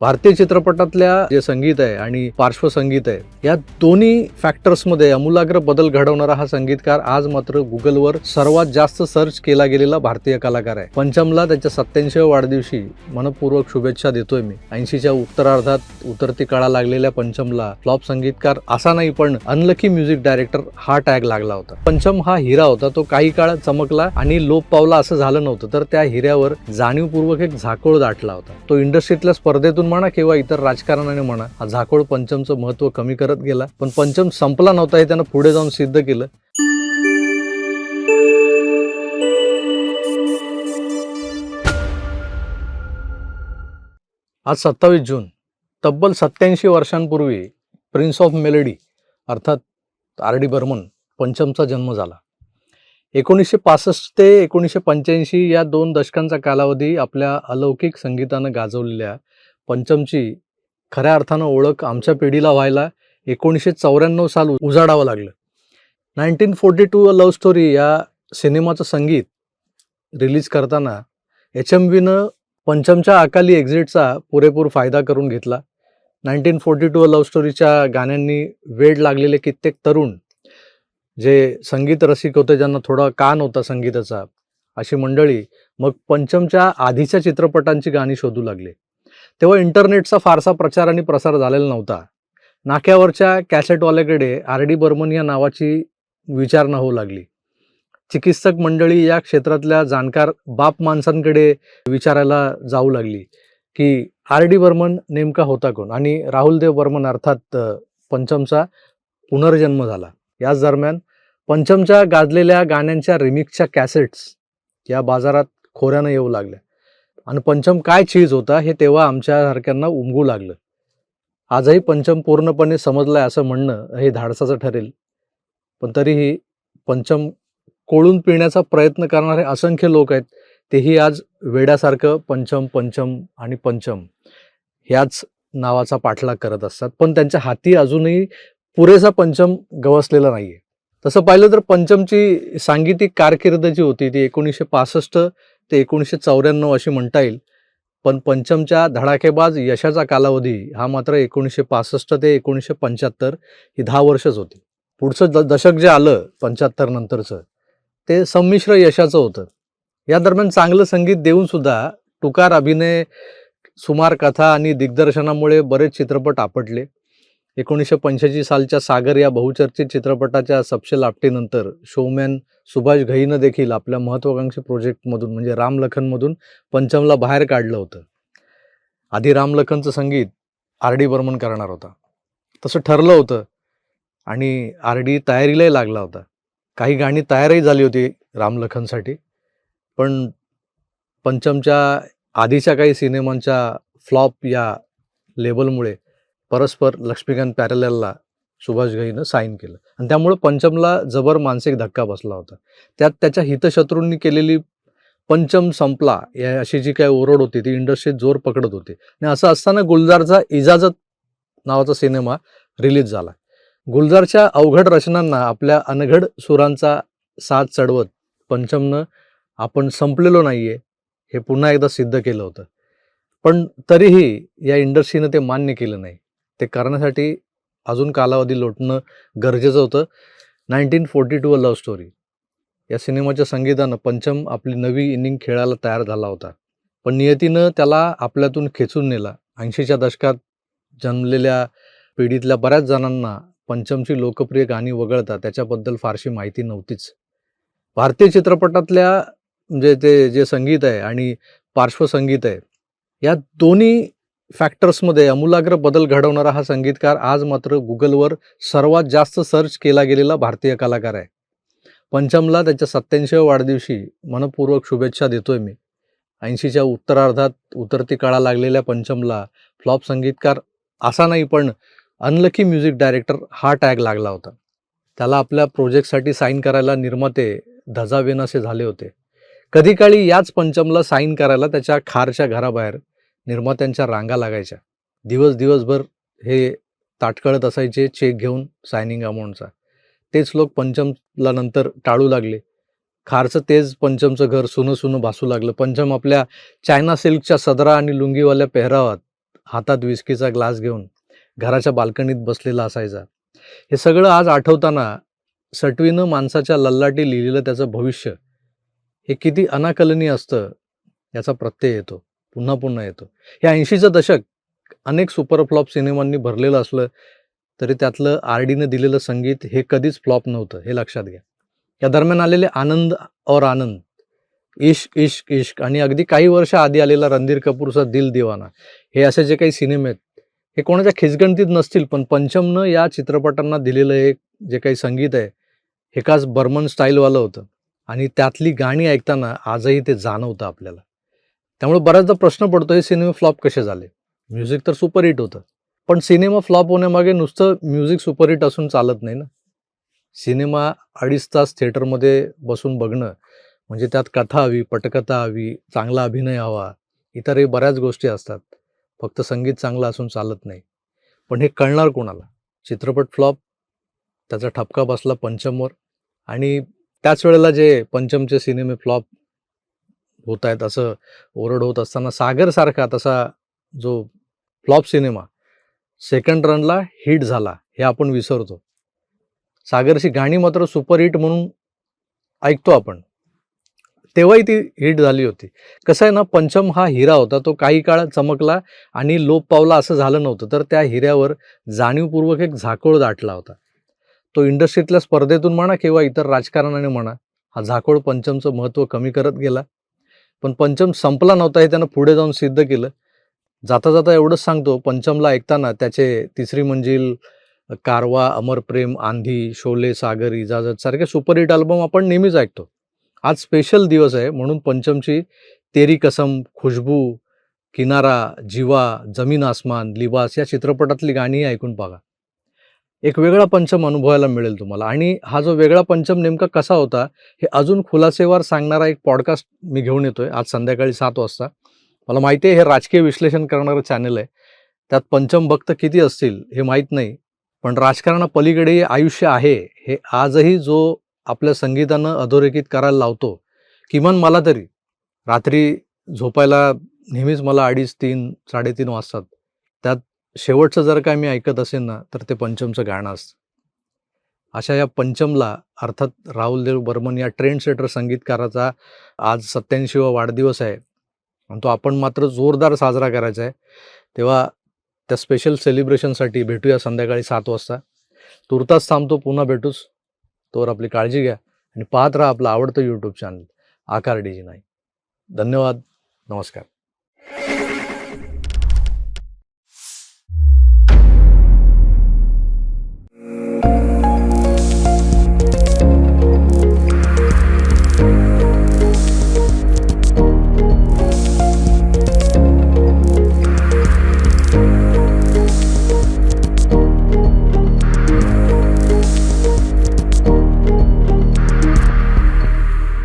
भारतीय चित्रपटातल्या जे संगीत आहे आणि पार्श्वसंगीत आहे या दोन्ही फॅक्टर्समध्ये आमूलाग्र बदल घडवणारा हा संगीतकार आज मात्र गुगलवर सर्वात जास्त सर्च केला गेलेला भारतीय कलाकार आहे. पंचमला त्याच्या 87व्या वाढदिवशी मनपूर्वक शुभेच्छा देतोय मी. 80च्या उत्तरार्धात उतरती काळा लागलेल्या पंचमला फ्लॉप संगीतकार असा नाही पण अनलकी म्युझिक डायरेक्टर हा टॅग लागला होता. पंचम हा हिरा होता, तो काही काळ चमकला आणि लोप पावला असं झालं नव्हतं, तर त्या हिऱ्यावर जाणीवपूर्वक एक झाकोळ दाटला होता. तो इंडस्ट्रीतल्या स्पर्धेतून म्हणा किंवा इतर राजकारणाने म्हणा हा झाकोळ पंचमचं महत्व कमी करत गेला. पण पंचम संपला नव्हता हे त्यानं पुढे जाऊन सिद्ध केलं. आज 27 जून, तब्बल 87 वर्षांपूर्वी प्रिन्स ऑफ मेलडी अर्थात आर.डी. बर्मन पंचमचा जन्म झाला. 1965 ते 1985 या 2 दशकांचा कालावधी आपल्या अलौकिक संगीतानं गाजवलेल्या पंचमची खऱ्या अर्थानं ओळख आमच्या पिढीला व्हायला 1994 साल उजाडावं लागलं. 1942 अ लव्ह स्टोरी या सिनेमाचं संगीत रिलीज करताना HMVनं पंचमच्या अकाली एक्झिटचा पुरेपूर फायदा करून घेतला. 1942 अ लव्ह स्टोरीच्या गाण्यांनी वेड लागलेले कित्येक तरुण जे संगीत रसिक होते, ज्यांना थोडा कान होता संगीताचा, अशी मंडळी मग पंचमच्या आधीच्या चित्रपटांची गाणी शोधू लागले. तेव्हा इंटरनेटचा फारसा प्रचार आणि प्रसार झालेला नव्हता. नाक्यावरच्या कॅसेटवाल्याकडे आर.डी. बर्मन या नावाची विचारणा होऊ लागली. चिकित्सक मंडळी या क्षेत्रातल्या जाणकार बाप माणसांकडे विचारायला जाऊ लागली की आर.डी. बर्मन नेमका होता कोण, आणि राहुलदेव बर्मन अर्थात पंचमचा पुनर्जन्म झाला. याच दरम्यान पंचमच्या गाजलेल्या गाण्यांच्या रिमिक्सच्या कॅसेट्स या बाजारात खोऱ्यानं येऊ लागल्या आणि पंचम काय चीज होता हे तेव्हा आमच्यासारख्यांना उमगू लागलं. आजही पंचम पूर्णपणे समजलाय असं म्हणणं हे धाडसाचं ठरेल, पण तरीही पंचम कोळून पिण्याचा प्रयत्न करणारे असंख्य लोक आहेत, तेही आज वेड्यासारखं पंचम पंचम आणि पंचम ह्याच नावाचा पाठलाग करत असतात. पण त्यांच्या हाती अजूनही पुरेसा पंचम गवसलेला नाहीये. तसं पाहिलं तर पंचमची सांगीतिक कारकीर्द जी होती ती 1965 ते 1994 अशी म्हणता येईल. पण पंचमच्या धडाकेबाज यशाचा कालावधी हा मात्र 1965 ते 1975 ही 10 वर्षच होती. पुढचं दशक जे आलं 75 नंतरचं ते संमिश्र यशाचं होतं. या दरम्यान चांगलं संगीत देऊन सुद्धा टुकार अभिनय, सुमार कथा आणि दिग्दर्शनामुळे बरेच चित्रपट आपटले. 1985 सालच्या सागर या बहुचर्चित चित्रपटाच्या सबसे लापटीनंतर शोमॅन सुभाष घईनं देखील आपल्या महत्त्वाकांक्षी प्रोजेक्टमधून म्हणजे रामलखनमधून पंचमला बाहेर काढलं होतं. आधी रामलखनचं संगीत आर.डी. बर्मन करणार होता, तसं ठरलं होतं आणि आर.डी. तयारीलाही लागला होता. काही गाणी तयारही झाली होती रामलखनसाठी, पण पंचमच्या आधीच्या काही सिनेमांच्या फ्लॉप या लेबलमुळे परस्पर लक्ष्मीकांत पॅरललला सुभाष घईनं साईन केलं आणि त्यामुळे पंचमला जबर मानसिक धक्का बसला होता. त्यात त्याच्या हितशत्रूंनी केलेली पंचम संपला या अशी जी काही ओरड होती ती इंडस्ट्रीत जोर पकडत होती. आणि असं असताना गुलजारचा इजाजत नावाचा सिनेमा रिलीज झाला. गुलजारच्या अवघड रचनांना आपल्या अनघड सुरांचा साथ चढवत पंचमनं आपण संपलेलो नाहीये हे पुन्हा एकदा सिद्ध केलं होतं. पण तरीही या इंडस्ट्रीनं ते मान्य केलं नाही. ते करण्यासाठी अजून कालावधी लोटणं गरजेचं होतं. 1942 अ लव्ह स्टोरी या सिनेमाच्या संगीतानं पंचम आपली नवी इनिंग खेळायला तयार झाला होता, पण नियतीनं त्याला आपल्यातून खेचून नेला. 80च्या दशकात जन्मलेल्या पिढीतल्या बऱ्याच जणांना पंचमची लोकप्रिय गाणी वगळता त्याच्याबद्दल फारशी माहिती नव्हतीच. भारतीय चित्रपटातल्या म्हणजे ते जे संगीत आहे आणि पार्श्वसंगीत आहे या दोन्ही फॅक्टर्समध्ये आमूलाग्र बदल घडवणारा हा संगीतकार आज मात्र गुगलवर सर्वात जास्त सर्च केला गेलेला भारतीय कलाकार आहे. पंचमला त्याच्या 87व्या वाढदिवशी मनपूर्वक शुभेच्छा देतोय मी. 80च्या उत्तरार्धात उतरती काळा लागलेल्या पंचमला फ्लॉप संगीतकार असा नाही पण अनलकी म्युझिक डायरेक्टर हा टॅग लागला होता. त्याला आपल्या प्रोजेक्टसाठी साईन करायला निर्माते धजावेनासे झाले होते. कधी काळी याच पंचमला साईन करायला त्याच्या खारच्या घराबाहेर निर्मात्यांच्या रांगा लागायच्या. दिवसभर हे ताटकळत असायचे चेक घेऊन सायनिंग अमाऊंटचा. तेच लोक पंचमला नंतर टाळू लागले. खारचं तेच पंचमचं घर सुनं सुनं भासू लागलं. पंचम आपल्या चायना सिल्कच्या सदरा आणि लुंगीवाल्या पेहरावात हातात विस्कीचा ग्लास घेऊन घराच्या बाल्कनीत बसलेला असायचा. हे सगळं आज आठवताना सटवीनं माणसाच्या ललाटी लिहिलेलं त्याचं भविष्य हे किती अनाकलनीय असतं याचा प्रत्यय येतो, पुन्हा पुन्हा येतो. हे 80चं दशक अनेक सुपरफ्लॉप सिनेमांनी भरलेलं असलं तरी त्यातलं आर.डी.नं दिलेलं संगीत हे कधीच फ्लॉप नव्हतं, हे लक्षात घ्या. या दरम्यान आलेले आनंद और आनंद, इश्क इश्क इश्क आणि अगदी काही वर्ष आधी आलेला रणधीर कपूरचा दिल दिवाना, हे असे जे काही सिनेमे आहेत हे कोणाच्या खिचगणतीत नसतील, पण पंचमनं या चित्रपटांना दिलेलं एक जे काही संगीत आहे हे खास बर्मन स्टाईलवालं होतं आणि त्यातली गाणी ऐकताना आजही ते जाणवतं आपल्याला. त्यामुळे बऱ्याचदा प्रश्न पडतो, हे सिनेमे फ्लॉप कसे झाले? म्युझिक तर सुपरहिट होतं, पण सिनेमा फ्लॉप होण्यामागे नुसतं म्युझिक सुपरहिट असून चालत नाही ना. सिनेमा 2.5 तास थिएटरमध्ये बसून बघणं म्हणजे त्यात कथा हवी, पटकथा हवी, चांगला अभिनय हवा, इतरही बऱ्याच गोष्टी असतात. फक्त संगीत चांगलं असून चालत नाही. पण हे कळणार कोणाला? चित्रपट फ्लॉप, त्याचा ठपका बसला पंचमवर आणि त्याच वेळेला जे पंचमचे सिनेमे फ्लॉप होत आहेत असं ओरड होत असताना सागरसारखा तसा जो फ्लॉप सिनेमा सेकंड रनला हिट झाला हे आपण विसरतो. सागरची गाणी मात्र सुपरहिट म्हणून ऐकतो आपण, तेव्हाही ती हिट झाली होती. कसं आहे ना, पंचम हा हिरा होता, तो काही काळ चमकला आणि लोप पावला असं झालं नव्हतं, तर त्या हिऱ्यावर जाणीवपूर्वक एक झाकोळ दाटला होता. तो इंडस्ट्रीतल्या स्पर्धेतून म्हणा किंवा इतर राजकारणाने म्हणा, हा झाकोळ पंचमचं महत्त्व कमी करत गेला. पण पंचम संपला नव्हता हे त्यानं पुढे जाऊन सिद्ध केलं. जाता जाता एवढंच सांगतो, पंचमला ऐकताना त्याचे तिसरी मंजिल, कारवा, अमर प्रेम, आंधी, शोले, सागर, इजाजत सारखे सुपरहिट अल्बम आपण नेहमीच ऐकतो. आज स्पेशल दिवस आहे म्हणून पंचमची तेरी कसम, खुशबू, किनारा, जीवा, जमीन आसमान, लिबास या चित्रपटातली गाणीही ऐकून बघा. एक वेगळा पंचम अनुभवायला मिळेल तुम्हाला. आणि हा जो वेगळा पंचम नेमका कसा होता हे अजून खुलासेवार सांगणारा एक पॉडकास्ट मी घेऊन येतोय आज संध्याकाळी 7 वाजता. मला माहिती आहे हे राजकीय विश्लेषण करणारं चॅनल आहे, त्यात पंचम भक्त किती असतील हे माहीत नाही, पण राजकारणापलीकडेही आयुष्य आहे हे आजही जो आपल्या संगीतानं अधोरेखित करायला लावतो. किमान मला तरी रात्री झोपायला नेहमीच मला 2:30, 3, 3:30 वाजतात. त्यात शेवटचं जर काय मी ऐकत असेल ना तर ते पंचमचं गाणं असतं. अशा या पंचमला अर्थात राहुल देव बर्मन या ट्रेंड सेटर संगीतकाराचा आज 87वा वाढदिवस आहे आणि तो आपण मात्र जोरदार साजरा करायचा आहे. तेव्हा त्या स्पेशल सेलिब्रेशनसाठी भेटूया संध्याकाळी 7 वाजता. तुर्तास थांबतो, पुन्हा भेटूच. तोवर आपली काळजी घ्या आणि पाहत राहा आपलं आवडतं यूट्यूब चॅनल आकार DG9. धन्यवाद. नमस्कार.